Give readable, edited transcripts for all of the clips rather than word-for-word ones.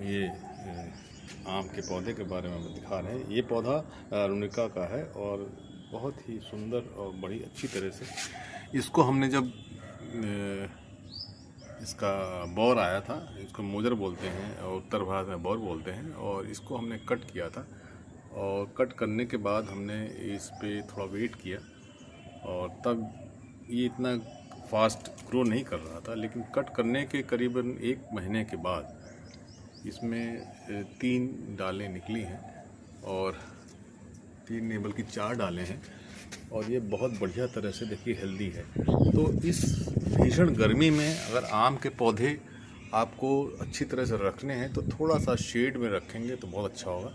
ये आम के पौधे के बारे में हम दिखा रहे हैं। ये पौधा अरुणिका का है और बहुत ही सुंदर और बड़ी अच्छी तरह से इसको हमने जब इसका बौर आया था, इसको मोजर बोलते हैं और उत्तर भारत में बौर बोलते हैं, और इसको हमने कट किया था। और कट करने के बाद हमने इस पे थोड़ा वेट किया और तब ये इतना फास्ट ग्रो नहीं कर रहा था, लेकिन कट करने के करीबन 1 महीने के बाद इसमें 3 डालें निकली हैं, और 3 नहीं बल्कि 4 डालें हैं, और ये बहुत बढ़िया तरह से देखिए हेल्दी है। तो इस भीषण गर्मी में अगर आम के पौधे आपको अच्छी तरह से रखने हैं तो थोड़ा सा शेड में रखेंगे तो बहुत अच्छा होगा,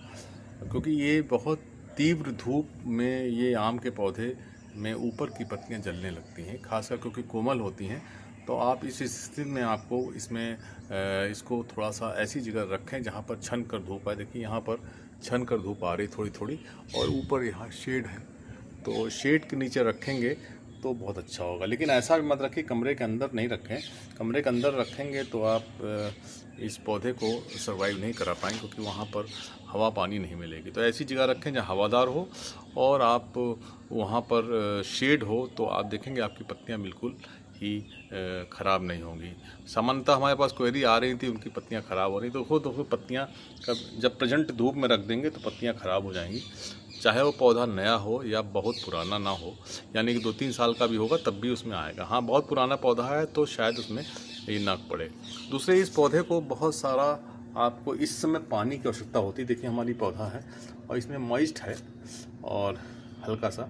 क्योंकि ये बहुत तीव्र धूप में ये आम के पौधे में ऊपर की पत्तियां जलने लगती हैं, खासकर क्योंकि कोमल होती हैं। तो आप इस स्थिति में आपको इसमें इसको थोड़ा सा ऐसी जगह रखें जहाँ पर छन कर धूप आए। देखिए यहाँ पर छन कर धूप आ रही थोड़ी थोड़ी, और ऊपर यहाँ शेड है, तो शेड के नीचे रखेंगे तो बहुत अच्छा होगा। लेकिन ऐसा भी मत रखिए कमरे के अंदर नहीं रखें। कमरे के अंदर रखेंगे तो आप इस पौधे को सर्वाइव नहीं करा पाएंगे, क्योंकि वहाँ पर हवा पानी नहीं मिलेगी। तो ऐसी जगह रखें जहाँ हवादार हो और आप वहाँ पर शेड हो, तो आप देखेंगे आपकी पत्तियाँ बिल्कुल ही ख़राब नहीं होंगी। सामान्यतः हमारे पास क्वेरी आ रही थी उनकी पत्तियाँ ख़राब हो रही, तो खुद पत्तियाँ जब प्रेजेंट धूप में रख देंगे तो पत्तियाँ ख़राब हो जाएंगी, चाहे वो पौधा नया हो या बहुत पुराना ना हो। यानी कि 2-3 साल का भी होगा तब भी उसमें आएगा। हाँ, बहुत पुराना पौधा है तो शायद उसमें ये ना पड़े। दूसरे, इस पौधे को बहुत सारा आपको इस समय पानी की आवश्यकता होती है। देखिए हमारी पौधा है और इसमें मॉइस्ट है और हल्का सा।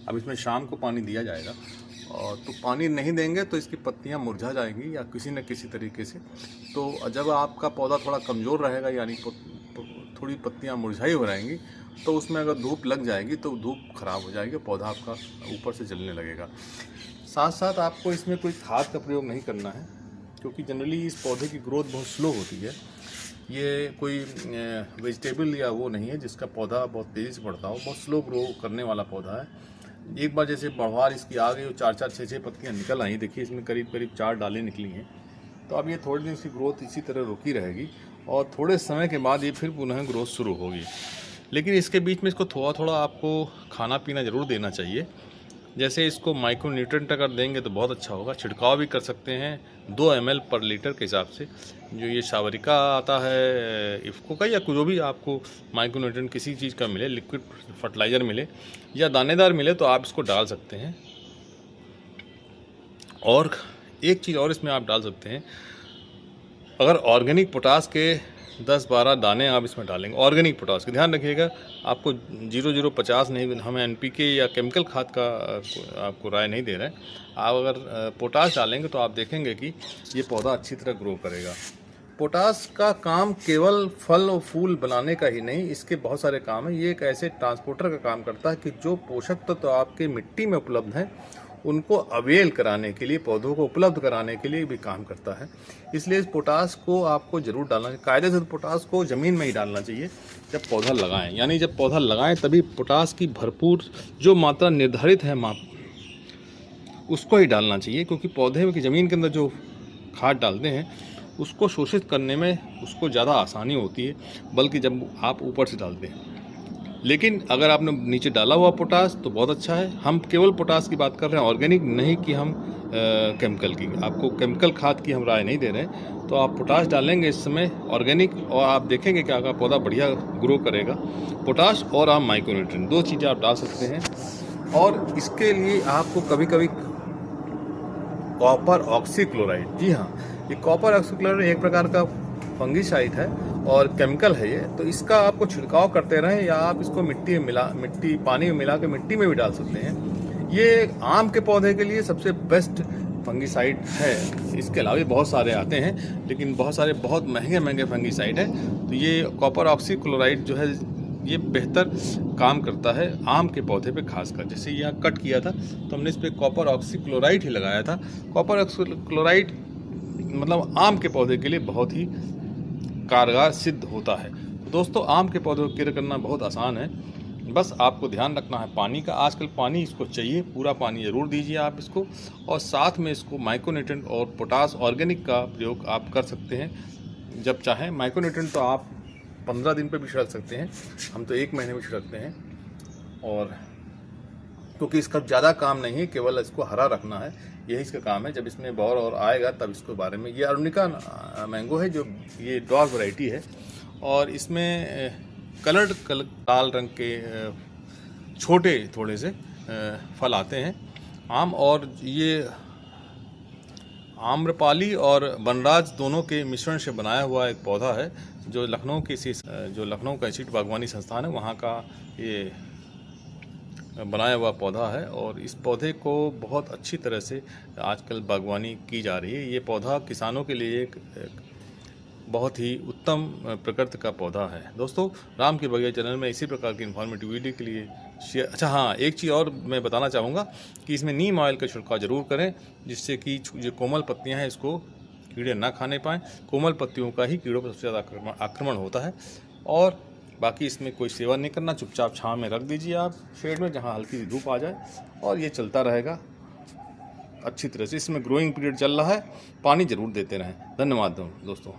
अब इसमें शाम को पानी दिया जाएगा, और तो पानी नहीं देंगे तो इसकी पत्तियां मुरझा जाएंगी या किसी न किसी तरीके से। तो जब आपका पौधा थोड़ा कमज़ोर रहेगा, यानी थोड़ी पत्तियां मुरझाई हो जाएंगी, तो उसमें अगर धूप लग जाएगी तो धूप ख़राब हो जाएगी, पौधा आपका ऊपर से जलने लगेगा। साथ साथ आपको इसमें कोई खाद का प्रयोग नहीं करना है, क्योंकि जनरली इस पौधे की ग्रोथ बहुत स्लो होती है। ये कोई वेजिटेबल या वो नहीं है जिसका पौधा बहुत तेज़ी से बढ़ता हो, बहुत स्लो ग्रो करने वाला पौधा है। एक बार जैसे बढ़वार इसकी आ गई और 4-4, 6-6 पत्तियाँ निकल आई, देखिए इसमें करीब करीब 4 डालें निकली हैं। तो अब ये थोड़े दिन इसकी ग्रोथ इसी तरह रुकी रहेगी और थोड़े समय के बाद ये फिर पुनः ग्रोथ शुरू होगी। लेकिन इसके बीच में इसको थोड़ा थोड़ा आपको खाना पीना ज़रूर देना चाहिए। जैसे इसको माइक्रो न्यूट्रेंट अगर देंगे तो बहुत अच्छा होगा। छिड़काव भी कर सकते हैं 2 ml पर लीटर के हिसाब से, जो ये सावरिका आता है इफ़को का, या जो भी आपको माइक्रो न्यूट्रेंट किसी चीज़ का मिले, लिक्विड फर्टिलाइज़र मिले या दानेदार मिले, तो आप इसको डाल सकते हैं। और एक चीज़ और इसमें आप डाल सकते हैं, अगर ऑर्गेनिक पोटास के 10-12 दाने आप इसमें डालेंगे, ऑर्गेनिक पोटास के, ध्यान रखिएगा आपको 0050 नहीं, हमें NPK या केमिकल खाद का आपको राय नहीं दे रहे हैं। आप अगर पोटास डालेंगे तो आप देखेंगे कि ये पौधा अच्छी तरह ग्रो करेगा। पोटास का काम केवल फल और फूल बनाने का ही नहीं, इसके बहुत सारे काम हैं। ये एक ऐसे ट्रांसपोर्टर का काम करता है कि जो पोषक तत्व तो आपके मिट्टी में उपलब्ध हैं उनको अवेल कराने के लिए, पौधों को उपलब्ध कराने के लिए भी काम करता है। इसलिए इस पोटास को आपको ज़रूर डालना चाहिए। कायदे से पोटास को ज़मीन में ही डालना चाहिए जब पौधा लगाएं, यानी जब पौधा लगाएं तभी पोटास की भरपूर जो मात्रा निर्धारित है उसको ही डालना चाहिए, क्योंकि पौधे की ज़मीन के अंदर जो खाद डालते हैं उसको शोषित करने में उसको ज़्यादा आसानी होती है, बल्कि जब आप ऊपर से डालते हैं। लेकिन अगर आपने नीचे डाला हुआ पोटास तो बहुत अच्छा है। हम केवल पोटास की बात कर रहे हैं, ऑर्गेनिक नहीं कि हम केमिकल की। आपको केमिकल खाद की हम राय नहीं दे रहे हैं। तो आप पोटास डालेंगे इस समय ऑर्गेनिक, और आप देखेंगे कि आपका पौधा बढ़िया ग्रो करेगा। पोटास और आप माइक्रो न्यूट्रिएंट 2 चीज़ें आप डाल सकते हैं। और इसके लिए आपको कभी कभी कॉपर ऑक्सीक्लोराइड, जी हाँ, ये कॉपर ऑक्सीक्लोराइड एक प्रकार का फंगिसाइड है और केमिकल है ये, तो इसका आपको छिड़काव करते रहें, या आप इसको पानी में मिला के मिट्टी में भी डाल सकते हैं। ये आम के पौधे के लिए सबसे बेस्ट फंगिसाइड है। इसके अलावा बहुत सारे आते हैं, लेकिन बहुत सारे बहुत महंगे फंगिसाइड है। तो ये कॉपर ऑक्सीक्लोराइड जो है ये बेहतर काम करता है आम के पौधे पे खासकर। जैसे यहाँ कट किया था तो हमने इस पर कॉपर ऑक्सीक्लोराइड ही लगाया था। कॉपर ऑक्सीक्लोराइड मतलब आम के पौधे के लिए बहुत ही कारगर सिद्ध होता है। तो दोस्तों, आम के पौधों को केयर करना बहुत आसान है, बस आपको ध्यान रखना है पानी का। आजकल पानी इसको चाहिए, पूरा पानी ज़रूर दीजिए आप इसको, और साथ में इसको माइक्रो न्यूट्रिएंट और पोटास ऑर्गेनिक का प्रयोग आप कर सकते हैं। जब चाहें। माइक्रोन्यूट्रिएंट तो आप 15 दिन पे भी छिड़क सकते हैं, हम तो 1 महीने में छिड़कते हैं। और क्योंकि इसका ज़्यादा काम नहीं है, केवल इसको हरा रखना है, यही इसका काम है। जब इसमें बौर और आएगा तब इसके बारे में। ये अरुणिका मैंगो है, जो ये डॉग वैरायटी है, और इसमें कलर्ड लाल रंग के छोटे थोड़े से फल आते हैं आम। और ये आम्रपाली और वनराज दोनों के मिश्रण से बनाया हुआ एक पौधा है, जो लखनऊ का स्थित बागवानी संस्थान है, वहाँ का ये बनाया हुआ पौधा है। और इस पौधे को बहुत अच्छी तरह से आजकल बागवानी की जा रही है। ये पौधा किसानों के लिए एक बहुत ही उत्तम प्रकृति का पौधा है। दोस्तों, राम की बगीचा चैनल में इसी प्रकार की इन्फॉर्मेटिव वीडियो के लिए शेयर। अच्छा हाँ, एक चीज़ और मैं बताना चाहूँगा कि इसमें नीम ऑयल का छिड़काव जरूर करें, जिससे कि जो कोमल पत्तियाँ हैं इसको कीड़े ना खाने पाएँ। कोमल पत्तियों का ही कीड़ों पर सबसे ज़्यादा आक्रमण होता है। और बाकी इसमें कोई सेवा नहीं करना, चुपचाप छाँव में रख दीजिए आप, शेड में, जहाँ हल्की सी धूप आ जाए, और ये चलता रहेगा अच्छी तरह से। इसमें ग्रोइंग पीरियड चल रहा है, पानी ज़रूर देते रहें। धन्यवाद दोस्तों।